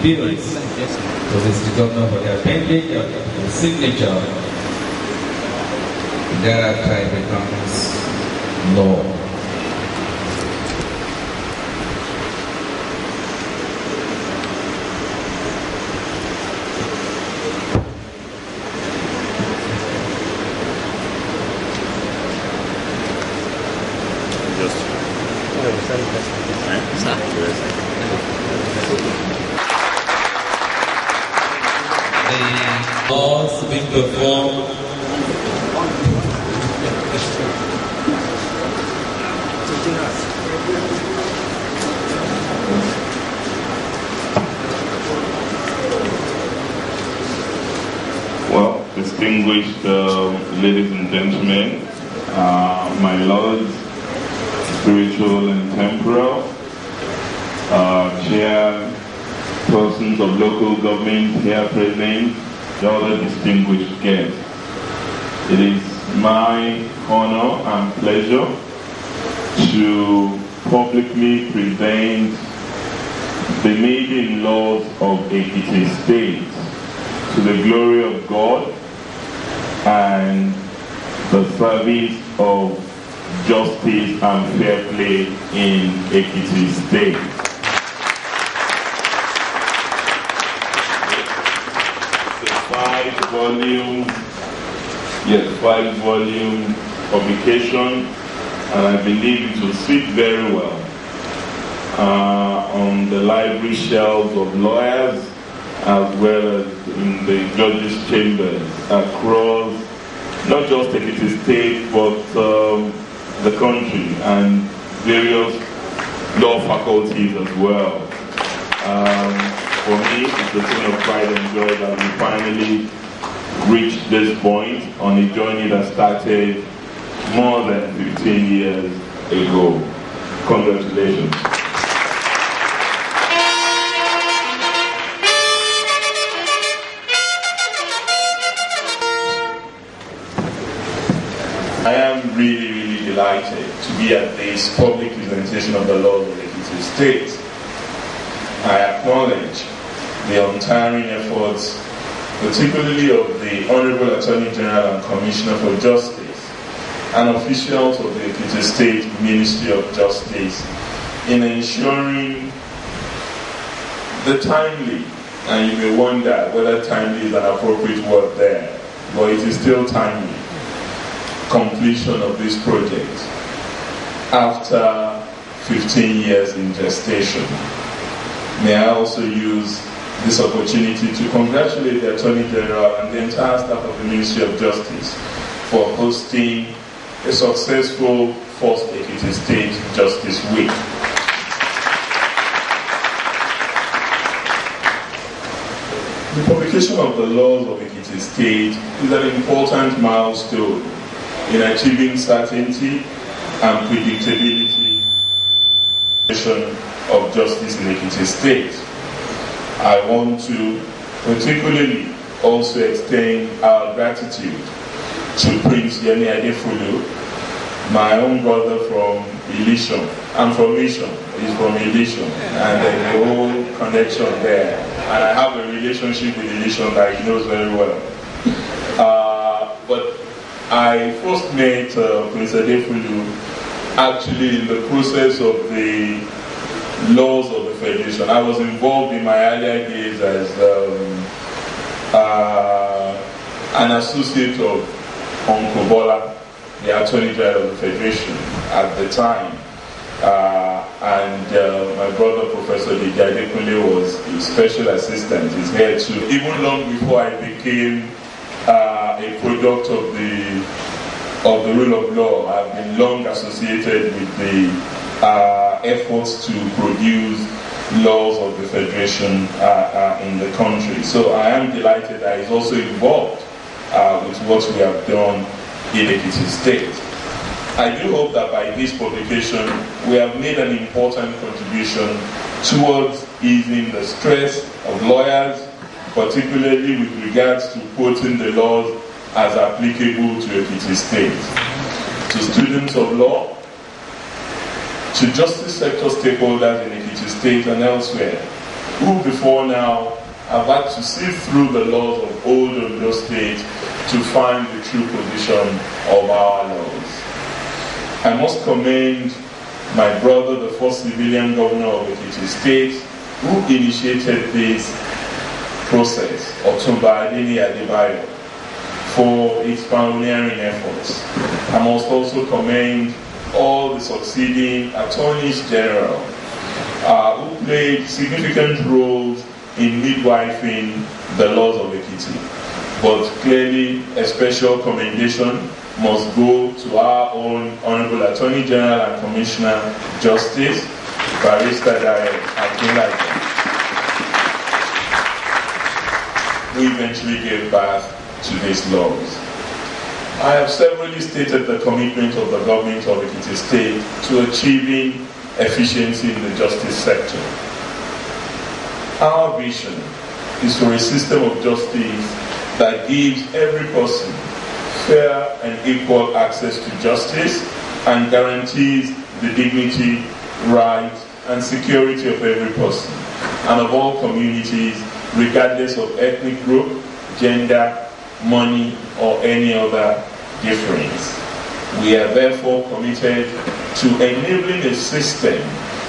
bills to the governor for their pending of signature. Thereafter it becomes law. The laws being performed Well, distinguished ladies and gentlemen, my lords, spiritual and temporal, chairpersons of local government here present, the other distinguished guests. It is my honor and pleasure to publicly present the maiden laws of Ekiti State to the glory of God and the service of justice and fair play in Ekiti State. It's a five-volume publication, and I believe it will sit very well on the library shelves of lawyers as well as in the judges' chambers across not just Ekiti State but the country and various law faculties as well. For me, it's a thing of pride and joy that we finally reached this point on a journey that started more than 15 years ago. Congratulations. I am really delighted to be at this public presentation of the laws of Ekiti State. I acknowledge the untiring efforts, particularly of the Honorable Attorney General and Commissioner for Justice and officials of the Ekiti State Ministry of Justice in ensuring the timely, and you may wonder whether timely is an appropriate word there, but it is still timely, completion of this project after 15 years in gestation. May I also use this opportunity to congratulate the Attorney General and the entire staff of the Ministry of Justice for hosting a successful first Ekiti State Justice Week. The publication of the laws of Ekiti State is an important milestone in achieving certainty and predictability of justice in Ekiti State. I want to particularly also extend our gratitude to Prince Yemi Adefulu, my own brother from Ilishon. I'm from Ilishon, he's from Ilishon, and there's a whole connection there. And I have a relationship with Ilishon that he knows very well. But I first met Prince Adefulu actually in the process of the laws of the Federation. I was involved in my earlier days as an associate of Uncle Bola, the Attorney General of the Federation at the time. And my brother, Professor Dija Adekunle, was his special assistant. He's here too. Even long before I became a product of the rule of law, I've been long associated with the efforts to produce laws of the Federation in the country. So I am delighted that he's also involved with what we have done in Ekiti State. I do hope that by this publication we have made an important contribution towards easing the stress of lawyers, particularly with regards to quoting the laws as applicable to Ekiti State, to students of law, to justice sector stakeholders in Ekiti State and elsewhere. who before now have had to sift through the laws of old Ondo State to find the true position of our laws. I must commend my brother, the first civilian governor of Ekiti State, who initiated this process, Otumba Adeni Adebayo, for its pioneering efforts. I must also commend all the succeeding attorneys general who played significant roles in midwifing the laws of Ekiti. But clearly, a special commendation must go to our own Honorable Attorney General and Commissioner Justice, Barrister Dayo Akinlaja, who eventually gave birth to these laws. I have severally stated the commitment of the government of Ekiti State to achieving efficiency in the justice sector. Our vision is for a system of justice that gives every person fair and equal access to justice and guarantees the dignity, rights, and security of every person and of all communities, regardless of ethnic group, gender, money, or any other difference. We are therefore committed to enabling a system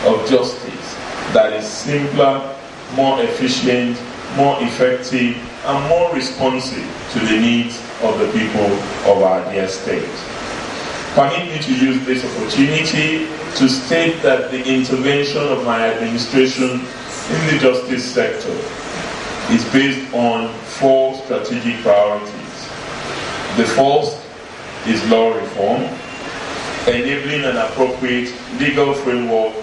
of justice that is simpler, more efficient, more effective, and more responsive to the needs of the people of our dear state. Permit me to use this opportunity to state that the intervention of my administration in the justice sector is based on 4 strategic priorities. The first is law reform. Enabling an appropriate legal framework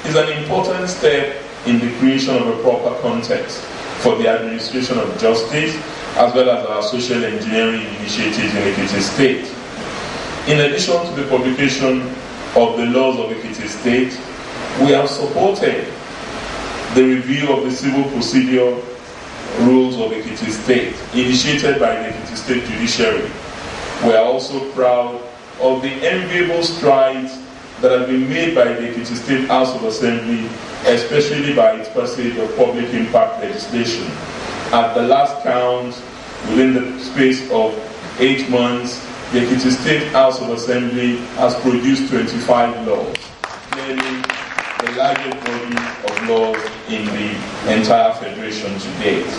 is an important step in the creation of a proper context for the administration of justice, as well as our social engineering initiatives in Ekiti State. In addition to the publication of the laws of Ekiti State, we have supported the review of the civil procedure rules of Ekiti State, initiated by the Ekiti State Judiciary. We are also proud of the enviable strides that have been made by the Ekiti State House of Assembly, especially by its passage of public impact legislation. At the last count, within the space of 8 months, the Ekiti State House of Assembly has produced 25 laws, clearly the largest body of laws in the entire Federation to date.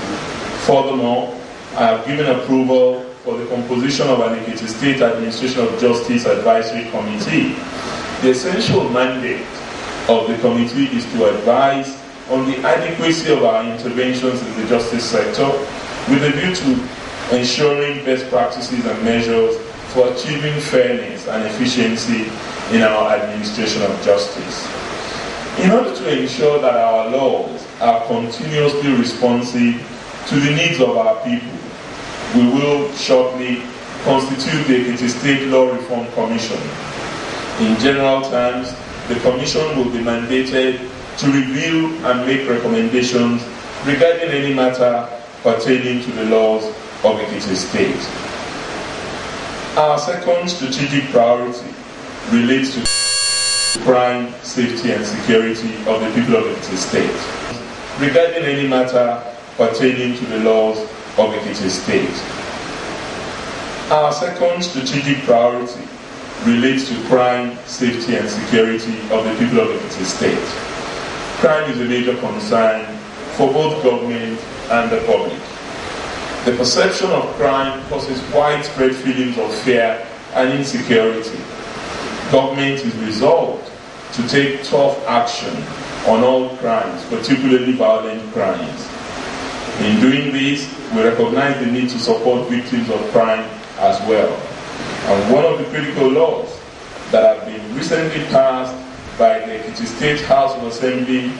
Furthermore, I have given approval for the composition of an Ekiti State Administration of Justice Advisory Committee. The essential mandate of the committee is to advise on the adequacy of our interventions in the justice sector with a view to ensuring best practices and measures for achieving fairness and efficiency in our administration of justice. In order to ensure that our laws are continuously responsive to the needs of our people, we will shortly constitute the Ekiti State Law Reform Commission. In general terms, the Commission will be mandated to review and make recommendations regarding any matter pertaining to the laws of Ekiti State. Our second strategic priority relates to crime, safety, and security of the people of Ekiti State. Regarding any matter pertaining to the laws of Ekiti State. Our second strategic priority relates to crime, safety, and security of the people of Ekiti State. Crime is a major concern for both government and the public. The perception of crime causes widespread feelings of fear and insecurity. Government is resolved to take tough action on all crimes, particularly violent crimes. In doing this, we recognize the need to support victims of crime as well. And one of the critical laws that have been recently passed by the Ekiti State House of Assembly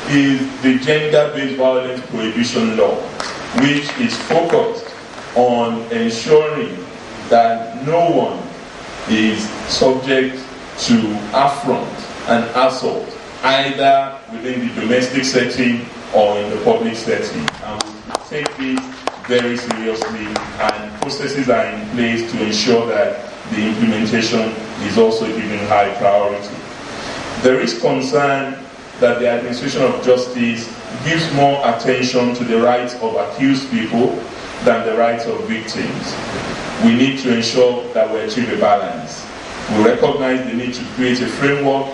is the Gender-Based Violence Prohibition Law, which is focused on ensuring that no one is subject to affront and assault, either within the domestic setting or in the public setting. And we take this very seriously, and processes are in place to ensure that the implementation is also given high priority. There is concern that the administration of justice gives more attention to the rights of accused people than the rights of victims. We need to ensure that we achieve a balance. We recognize the need to create a framework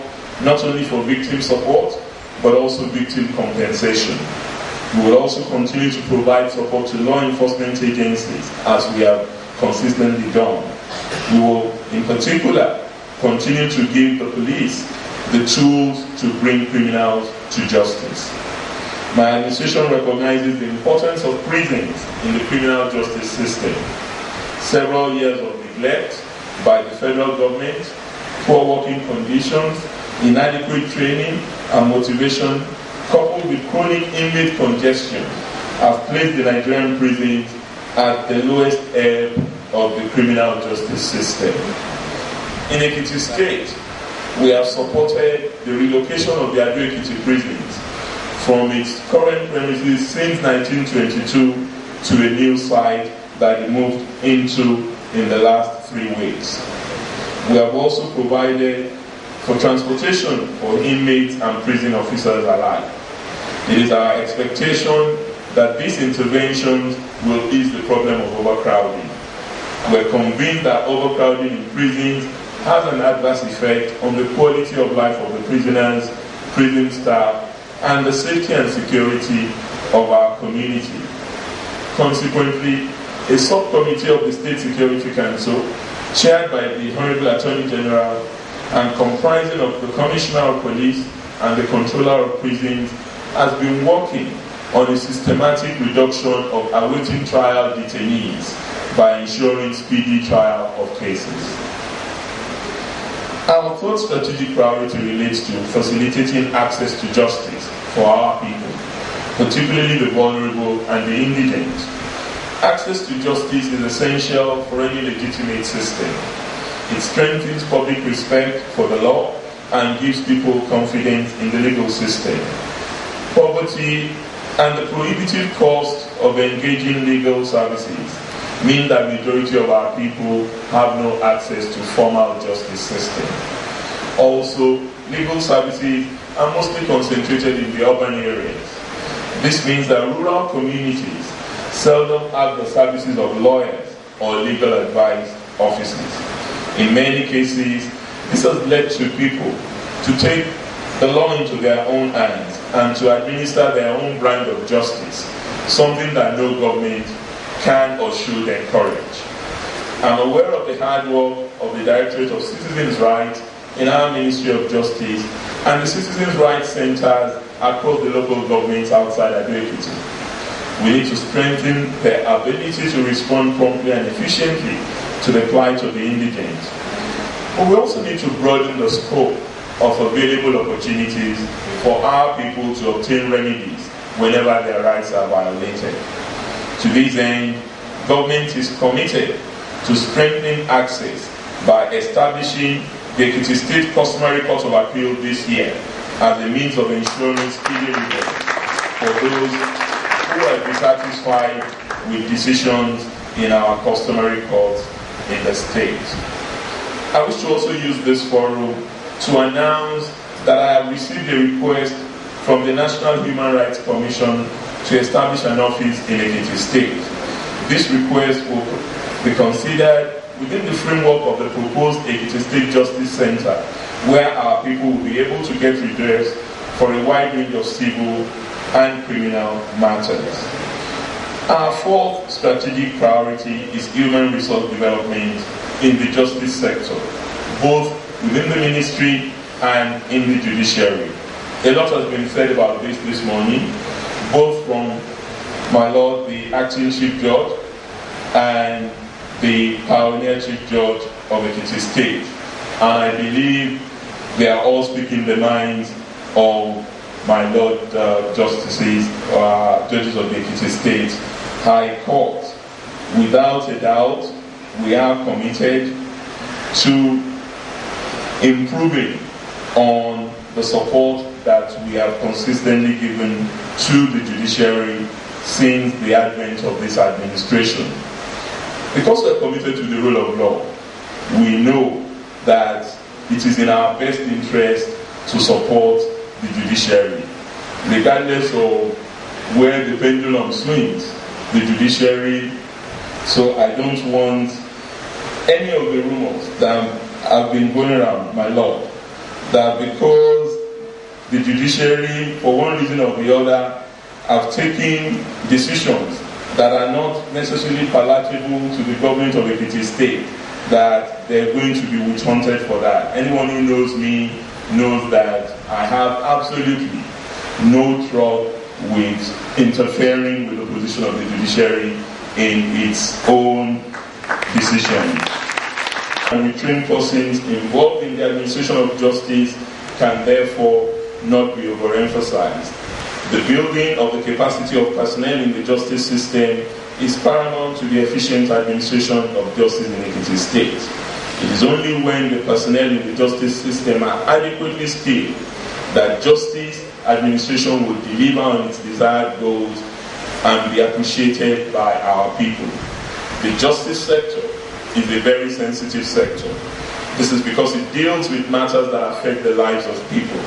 not only for victim support, but also victim compensation. We will also continue to provide support to law enforcement agencies as we have consistently done. We will, in particular, continue to give the police the tools to bring criminals to justice. My administration recognizes the importance of prisons in the criminal justice system. Several years of neglect by the federal government, poor working conditions, inadequate training and motivation, coupled with chronic inmate congestion, have placed the Nigerian prisons at the lowest ebb of the criminal justice system. In Ekiti State, we have supported the relocation of the Ekiti prisons from its current premises since 1922 to a new site that it moved into in the last 3 weeks. We have also provided for transportation for inmates and prison officers alike. It is our expectation that these interventions will ease the problem of overcrowding. We are convinced that overcrowding in prisons has an adverse effect on the quality of life of the prisoners, prison staff, and the safety and security of our community. Consequently, a subcommittee of the State Security Council, chaired by the Honorable Attorney General and comprising of the Commissioner of Police and the Controller of Prisons, has been working on a systematic reduction of awaiting trial detainees by ensuring speedy trial of cases. Our third strategic priority relates to facilitating access to justice for our people, particularly the vulnerable and the indigent. Access to justice is essential for any legitimate system. It strengthens public respect for the law and gives people confidence in the legal system. Poverty and the prohibitive cost of engaging legal services mean that the majority of our people have no access to formal justice system. Also, legal services are mostly concentrated in the urban areas. This means that rural communities seldom have the services of lawyers or legal advice offices. In many cases, this has led to people to take the law into their own hands and to administer their own brand of justice, something that no government can or should encourage. I'm aware of the hard work of the Directorate of Citizens' Rights in our Ministry of Justice and the Citizens' Rights Centers across the local governments outside Ekiti. We need to strengthen their ability to respond promptly and efficiently to the plight of the indigent. But we also need to broaden the scope of available opportunities for our people to obtain remedies whenever their rights are violated. To this end, government is committed to strengthening access by establishing the Ekiti State Customary Court of Appeal this year as a means of ensuring speedy redress for those who are dissatisfied with decisions in our customary courts in the state. I wish to also use this forum to announce that I have received a request from the National Human Rights Commission to establish an office in Ekiti State. This request will be considered within the framework of the proposed Ekiti State Justice Center, where our people will be able to get redress for a wide range of civil and criminal matters. Our fourth strategic priority is human resource development in the justice sector, both within the ministry and in the judiciary. A lot has been said about this morning, both from my Lord, the Acting Chief Judge, and the Pioneer Chief Judge of Ekiti State. And I believe they are all speaking the minds of my Lord Justices, Judges of the Ekiti State High Court. Without a doubt, we are committed to improving on the support that we have consistently given to the judiciary since the advent of this administration. Because we are committed to the rule of law, we know that it is in our best interest to support the judiciary. regardless of where the pendulum swings, the judiciary. So I don't want any of the rumors that have been going around, my lord, that because the judiciary, for one reason or the other, have taken decisions that are not necessarily palatable to the government of Ekiti State, that they're going to be witch-hunted for that. Anyone who knows me knows that I have absolutely no trouble with interfering with the position of the judiciary in its own decisions. And retrained persons involved in the administration of justice can therefore not be overemphasized. The building of the capacity of personnel in the justice system is paramount to the efficient administration of justice in Ekiti State. It is only when the personnel in the justice system are adequately skilled that justice administration will deliver on its desired goals and be appreciated by our people. The justice sector is a very sensitive sector. This is because it deals with matters that affect the lives of people.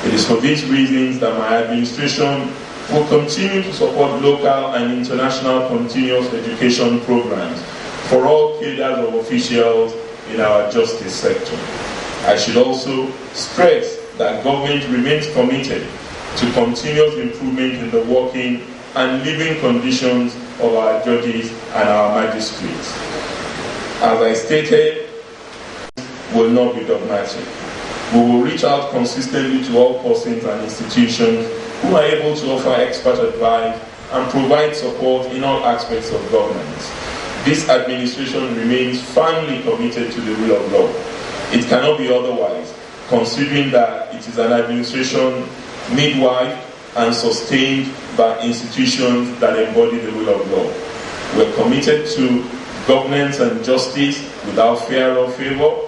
It is for these reasons that my administration will continue to support local and international continuous education programs for all cadres of officials in our justice sector. I should also stress that government remains committed to continuous improvement in the working and living conditions of our judges and our magistrates. As I stated, will not be dogmatic. We will reach out consistently to all persons and institutions who are able to offer expert advice and provide support in all aspects of governance. This administration remains firmly committed to the rule of law. It cannot be otherwise, considering that it is an administration midwife and sustained by institutions that embody the rule of law. We're committed to governance and justice without fear or favor,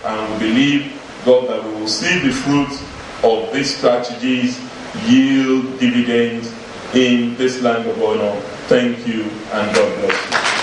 and we believe, God, that we will see the fruits of these strategies yield dividends in this land of honor. Thank you, and God bless you.